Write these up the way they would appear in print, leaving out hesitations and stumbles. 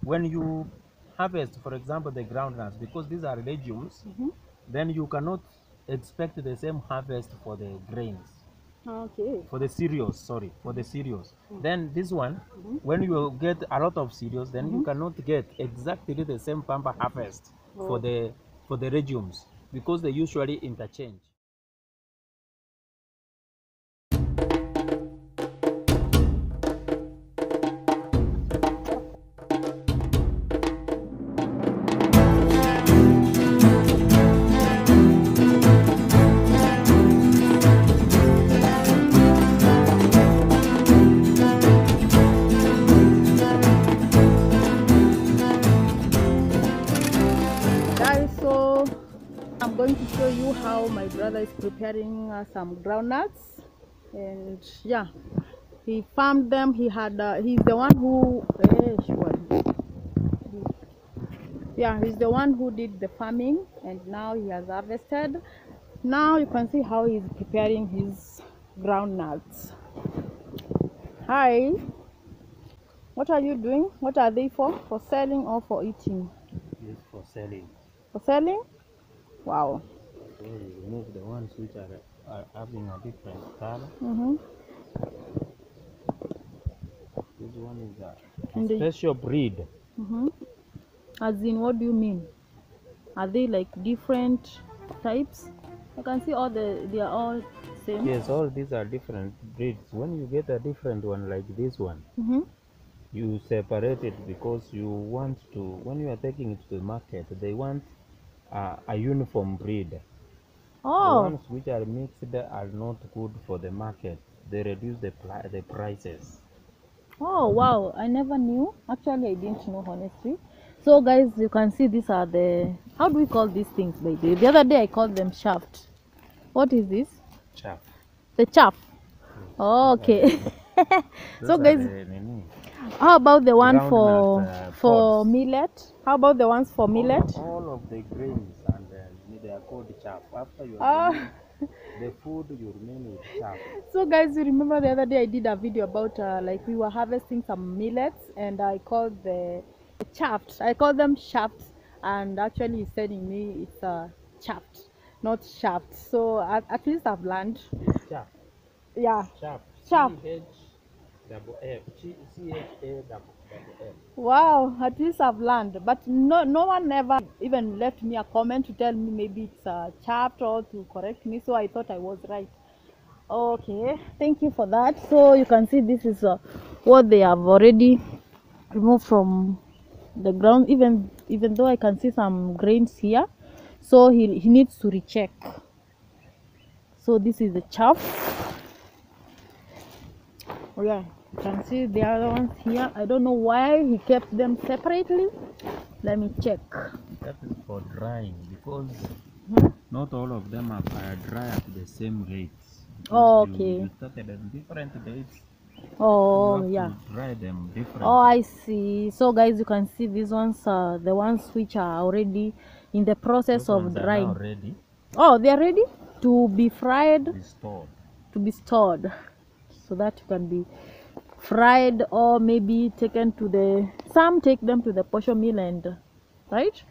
when you harvest, for example, the groundnuts, because these are legumes, then you cannot expect the same harvest for the grains, Okay. for the cereals, sorry, for the cereals. Then this one, when you get a lot of cereals, then you cannot get exactly the same pamper harvest for the legumes, because they usually interchange. Guys, so I'm going to show you how my brother is preparing some groundnuts, and yeah, he farmed them. He had he's the one who yeah, he's the one who did the farming, and now he has harvested. Now you can see how he's preparing his groundnuts. Hi, what are you doing? What are they for? For selling or for eating? Yes, for selling. For selling? Wow. So you remove the ones which are having a different color. This one is a And they, special breed. as in, what do you mean? Are they like different types? I can see all they are all same. Yes, all these are different breeds. When you get a different one like this one, you separate it because you want to, when you are taking it to the market, they want a uniform breed. The Oh, ones which are mixed are not good for the market. They reduce the prices. oh wow, I never knew. Actually, I didn't know, honestly. So guys, you can see these are the, how do we call these things, baby? The other day I called them shaft. What is this? Chaff. The chaff. Yes, Oh, okay. So those are guys, the nini, how about the one groundnut for pods. millet? How about the ones for millet? All of the grains and they are called chaff. After you have Ah. removed the food, you remain with chaff. So guys, you remember the other day I did a video about like we were harvesting some millets, and I called the chaffed. I called them shafts, and actually he's telling me it's chaffed, not shaft. So at least I've learned. It's chaff. Yeah, Chaff. chaff. CHAFF. Wow, at least I've learned. But no one ever even left me a comment to tell me maybe it's chaffed or to correct me. So I thought I was right. Okay, thank you for that. So you can see this is what they have already removed from the ground, even though I can see some grains here. So he needs to recheck. So this is the chaff. Oh yeah, you can see the other ones here. I don't know why he kept them separately. Let me check. That is for drying because not all of them are dry at the same rates. Because Oh, you okay. started at different dates, so you Oh have yeah. to dry them differently. Oh, I see. So guys, you can see these ones are the ones which are already in the process Those of ones are now drying. ready Oh, they are ready to be fried, to be stored. to be stored, so that you can be fried, or maybe taken to the, some take them to the portion mill and right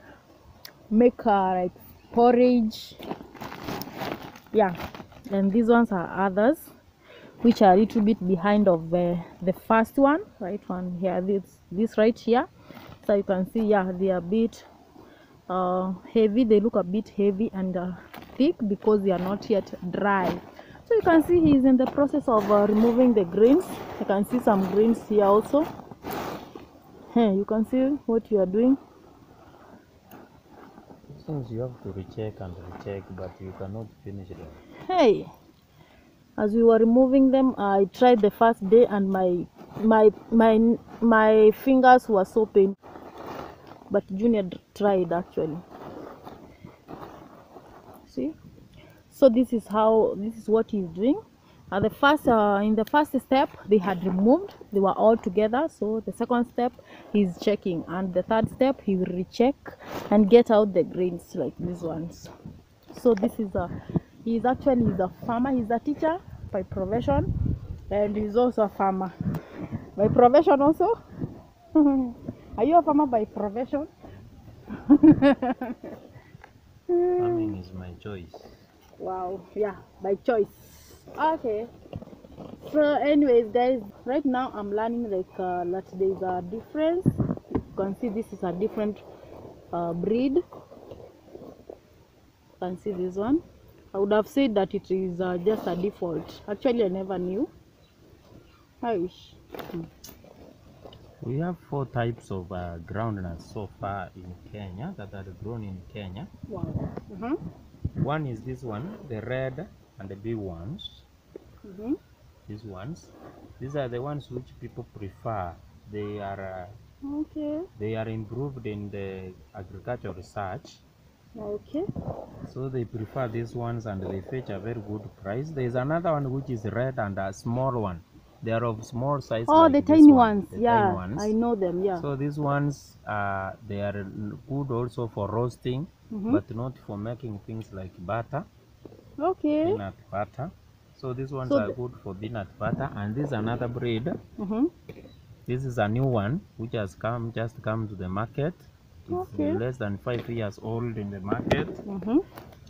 make like porridge. Yeah, and these ones are others which are a little bit behind of the first one, right one here, this right here. So you can see, yeah, they are a bit heavy. They look a bit heavy and thick because they are not yet dry. So you can see he's in the process of removing the grains. You can see some grains here also. Hey, you can see what you are doing. Since you have to recheck and recheck, but you cannot finish them. Hey, as we were removing them, I tried the first day, and my fingers were so painful. But Junior tried actually. See, so this is what he's doing. The first in the first step they had removed, they were all together. So the second step he's checking, and the third step he will recheck and get out the grains like these ones. So this is he's a farmer. He's a teacher by profession, and he's also a farmer by profession also. Are you a farmer by profession? Farming is my choice. Wow, yeah, by choice. Okay. So, anyways, guys, right now I'm learning like that there's a difference. You can see this is a different breed. You can see this one. I would have said that it is just a default. Actually, I never knew. Aish. We have 4 types of groundnuts so far in Kenya that are grown in Kenya. Wow. Uh-huh. One is this one, the red and the big ones. Mm-hmm. These are the ones which people prefer. Okay. They are improved in the agricultural research. Okay. So they prefer these ones and they fetch a very good price. There is another one which is red and a small one. They are of small size Oh, like the this tiny one. ones. The Yeah, tiny ones. I know them. Yeah. So these ones, they are good also for roasting, but not for making things like butter, Okay. peanut butter. So these ones So are good for peanut butter. And this is another breed. Mm-hmm. This is a new one which has just come to the market. It's Okay. less than 5 years old in the market. Mm-hmm.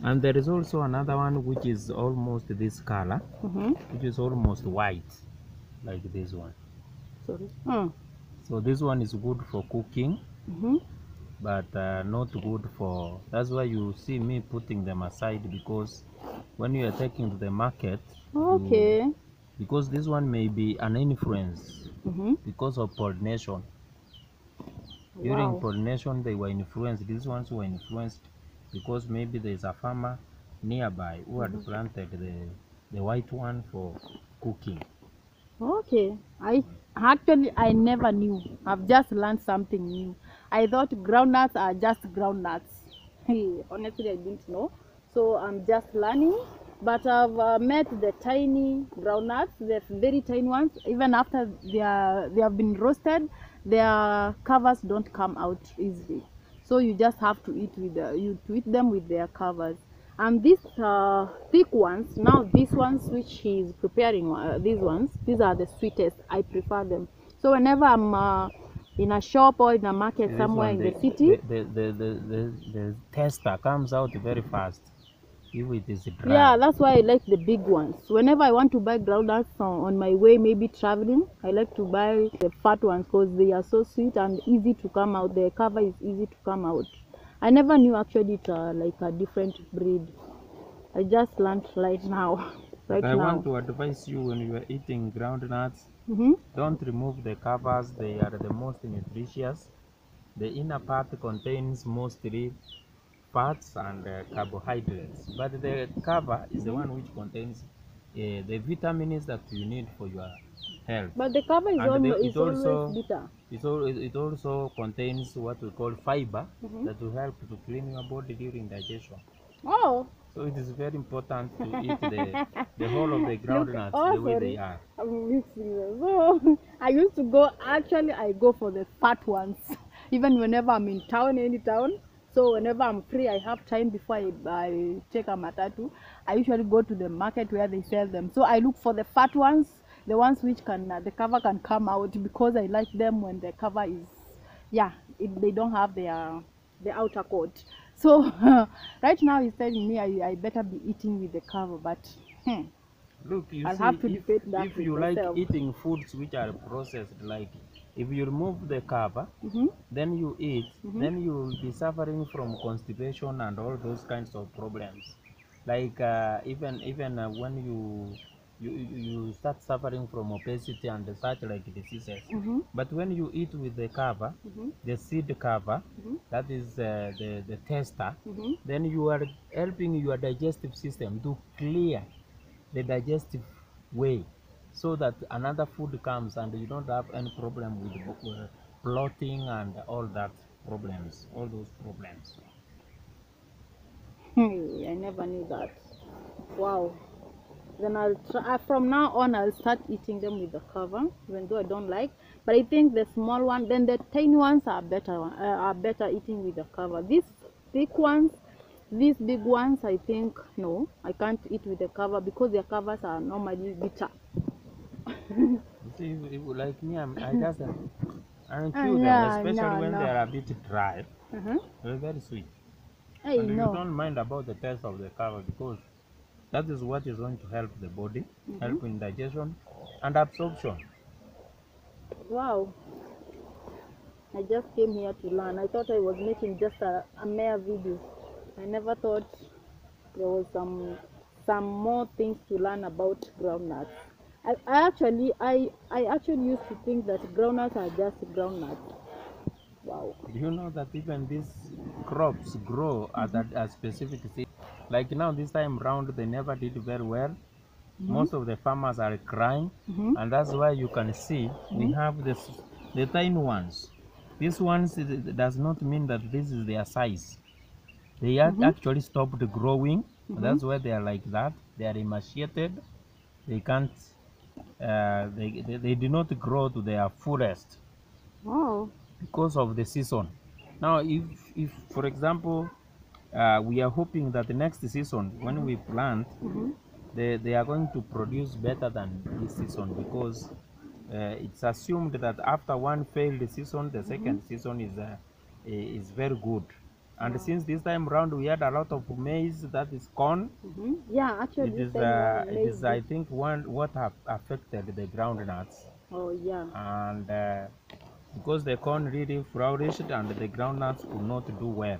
And there is also another one which is almost this color, Mm-hmm. which is almost white, like this one. Sorry. So this one is good for cooking, Mm-hmm. but not good for. That's why you see me putting them aside, because when you are taking to the market, Okay. because this one may be an influence Mm-hmm. because of pollination. During Wow. pollination, they were influenced. These ones were influenced because maybe there is a farmer nearby who had planted the white one for cooking. Okay. I never knew. I've just learned something new. I thought groundnuts are just groundnuts. Hey, honestly, I didn't know. So I'm just learning. But I've met the tiny groundnuts, the very tiny ones. Even after they have been roasted, their covers don't come out easily. So you just have to eat them with their covers. And these thick ones, now these ones which he's preparing, these are the sweetest. I prefer them. So whenever I'm in a shop or in a market This somewhere one, in the city, the tester comes out very fast if it is yeah, dry. that's why I like the big ones. Whenever I want to buy groundnuts on my way, maybe traveling, I like to buy the fat ones because they are so sweet and easy to come out. The cover is easy to come out. I never knew actually it's like a different breed. I just learned right now. But right I want now. to advise you, when you are eating groundnuts, Mm-hmm. don't remove the covers. They are the most nutritious. The inner part contains mostly fats and carbohydrates, but the cover is the one which contains the vitamins that you need for your health. But the cover is, And is always bitter. it also contains what we call fiber Mm-hmm. that will help to clean your body during digestion. Oh. So it is very important to eat the whole of the Look, groundnuts oh the way they sorry, are. I'm mixing them. So I used to go. Actually, I go for the fat ones, even whenever I'm in town, any town. So whenever I'm free, I have time before I take a matatu. I usually go to the market where they sell them. So I look for the fat ones, the ones which can the cover can come out because I like them when the cover is, yeah, they don't have the outer coat. So right now he's telling me I better be eating with the cover, but Look, you I'll have see, to debate that if with you like myself. eating foods which are processed, like if you remove the cover, Mm-hmm. then you eat, Mm-hmm. then you will be suffering from constipation and all those kinds of problems. Like even when you start suffering from obesity and such like diseases. Mm-hmm. But when you eat with the cover, Mm-hmm. the seed cover, Mm-hmm. that is the tester, Mm-hmm. then you are helping your digestive system to clear the digestive way, so that another food comes and you don't have any problem with bloating and all those problems. Hey, I never knew that. Wow. Then I'll try, from now on I'll start eating them with the cover, even though I don't like. But I think the small one, then the tiny ones are better eating with the cover. These thick ones, these big ones, I think no, I can't eat with the cover because their covers are normally bitter. You see, like me, I just and chew them, Yeah, especially no, when no. they are a bit dry. Uh-huh. They're very sweet. I And you know. don't mind about the taste of the carrot because that is what is going to help the body, help in digestion and absorption. Wow. I just came here to learn. I thought I was making just a mere video. I never thought there was some more things to learn about groundnuts. I actually used to think that groundnuts are just groundnuts. Wow. Do you know that even these crops grow at a specific season? Like now, this time round, they never did very well. Most of the farmers are crying, and that's why you can see we have the tiny ones. These ones does not mean that this is their size. They actually stopped growing. That's why they are like that. They are emaciated. They can't. They do not grow to their fullest Wow. because of the season. Now, if for example, we are hoping that the next season when we plant, they are going to produce better than this season because it's assumed that after one failed season, the second season is very good. And since this time around we had a lot of maize, that is corn, Yeah, actually, it this is time around, it is I maybe. think what have affected the groundnuts, Oh, yeah. and because the corn really flourished and the groundnuts could not do well.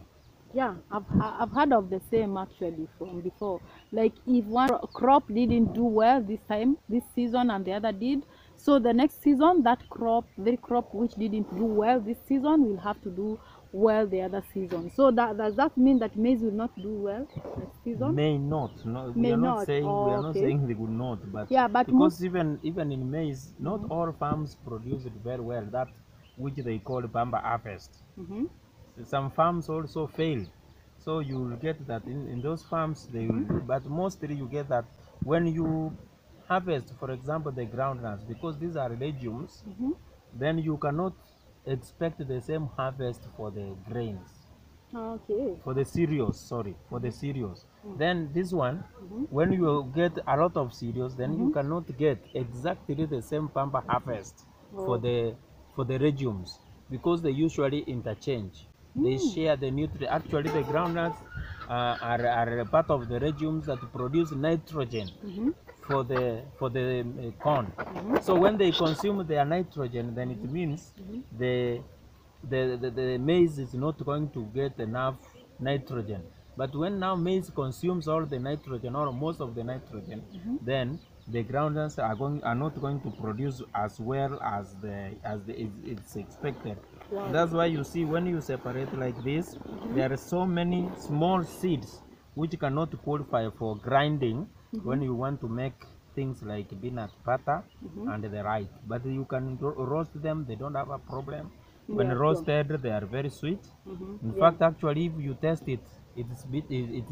Yeah, I've heard of the same actually from before. Like if one crop didn't do well this time, this season, and the other did, so the next season that the crop which didn't do well this season will have to do well the other season. So does that mean that maize will not do well next season? May not. No, we May are not not. saying we Oh, are not okay. saying they would not, but Yeah, but because even in maize, not all farms produce it very well. That which they call bamba harvest. Some farms also fail, so you will get that in those farms they will. But mostly you get that when you harvest, for example, the groundnuts, because these are legumes, then you cannot expect the same harvest for the grains. Okay. For the cereals, sorry, for the cereals. Then this one, when you get a lot of cereals, then you cannot get exactly the same pamper harvest for the legumes because they usually interchange. They share the nutrient. Actually, the groundnuts are a part of the legumes that produce nitrogen for the corn. So when they consume their nitrogen, then it means the the maize is not going to get enough nitrogen. But when now maize consumes all the nitrogen or most of the nitrogen, then the groundnuts are not going to produce as well as it's expected. Wow. That's why you see when you separate like this, there are so many small seeds which cannot qualify for grinding when you want to make things like peanut butter and the right. But you can roast them; they don't have a problem. When Yeah, sure. roasted, they are very sweet. In Yeah. fact, actually, if you test it, it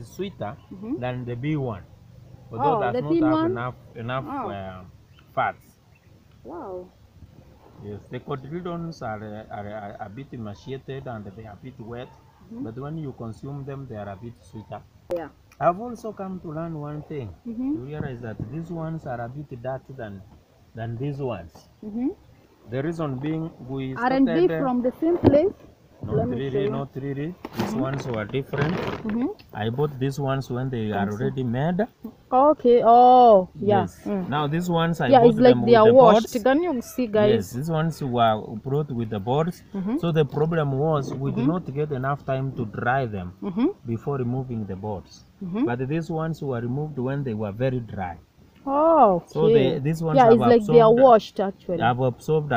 is sweeter than the big one, although Oh, does the not thin have one? enough Oh. fats. Wow. Yes, the cotyledons are a bit emaciated and they are a bit wet, but when you consume them, they are a bit sweeter. Yeah. I've also come to learn one thing. To realize that these ones are a bit dirty than these ones. The reason being we Aren't they started. from the same place? Let Not me show really, you. not really. These ones were different. I bought these ones when they are already made. Okay. Oh, yeah. Yes. Now these ones I Yeah, bought it's like them they with are the washed. boards. Can you see, guys? Yes, these ones were brought with the boards. So the problem was we did not get enough time to dry them before removing the boards. But these ones were removed when they were very dry. Oh, okay. So these ones yeah, have it's like they are absorbed, washed actually. have absorbed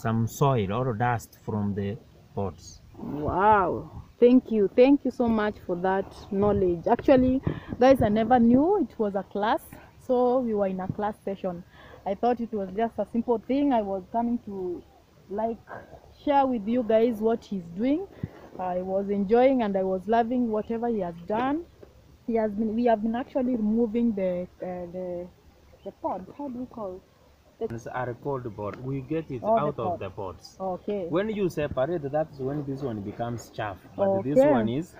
some soil or dust from the pots. Wow. Thank you so much for that knowledge. Actually, guys, I never knew it was a class, so we were in a class session. I thought it was just a simple thing. I was coming to like share with you guys what he's doing. I was enjoying and I was loving whatever he has done. We have been actually removing the pod. How do you call it? Are called board. We get it Oh, the out of pod. the pods. Okay. When you separate, that's when this one becomes chaff. But this Okay. one is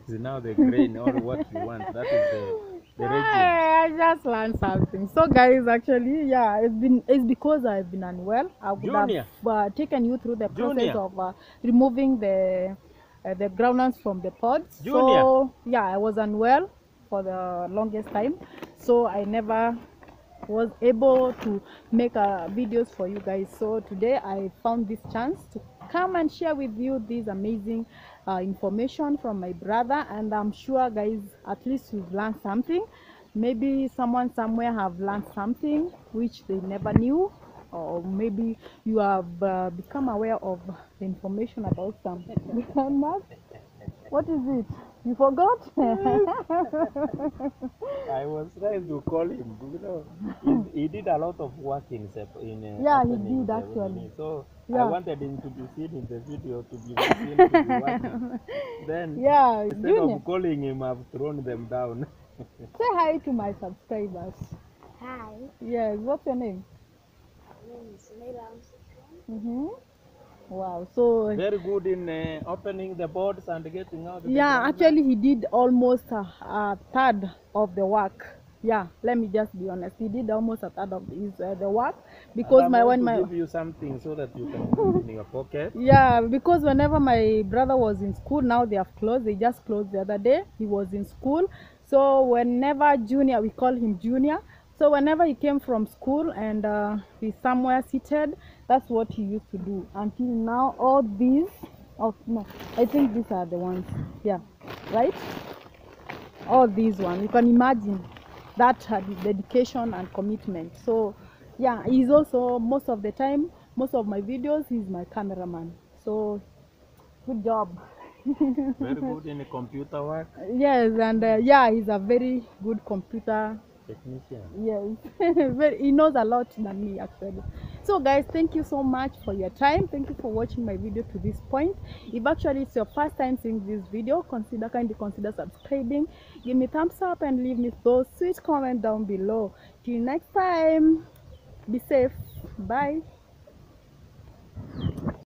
now the grain or what you want. That is the regime. I just learned something. So guys, actually, yeah, it's because I've been unwell. I would Junior. have taken you through the process Junior. of removing the groundnuts from the pods. Junior. So yeah, I was unwell for the longest time, so I never was able to make videos for you guys. So today I found this chance to come and share with you this amazing information from my brother, and I'm sure guys at least you've learned something. Maybe someone somewhere have learned something which they never knew, or maybe you have become aware of the information about some groundnuts. What is it? You forgot? I was trying to call him. You know, he did a lot of work in Yeah, he opening did the actually. Winnie. So I Yeah. wanted him to be seen in the video, to be seen to be working. Then Yeah, instead Junior, of calling him, I've thrown them down. say hi to my subscribers. Hi, Yes, what's your name? my name is Neila Armstrong. Mm-hmm. Wow. So Very good in opening the boards and getting out. The yeah, groundnut. actually he did almost a third of the work. Yeah, let me just be honest. He did almost a third of the work because And I'm going to my give you something so that you can put it in your pocket. yeah, because whenever my brother was in school, now they have closed. They just closed the other day. He was in school. So whenever Junior, we call him Junior. So whenever he came from school and he's somewhere seated, that's what he used to do. Until now, all these, oh no, I think these are the ones. Yeah, right? All these ones. You can imagine that dedication and commitment. So yeah, he's also most of the time, most of my videos, he's my cameraman. So good job. Very good in the computer work. Yes, and yeah, he's a very good computer. Technician. Yes, he knows a lot than me actually. So guys, thank you so much for your time. Thank you for watching my video to this point. If actually it's your first time seeing this video, kindly consider subscribing, give me thumbs up and leave me those sweet comments down below. Till next time, be safe. Bye.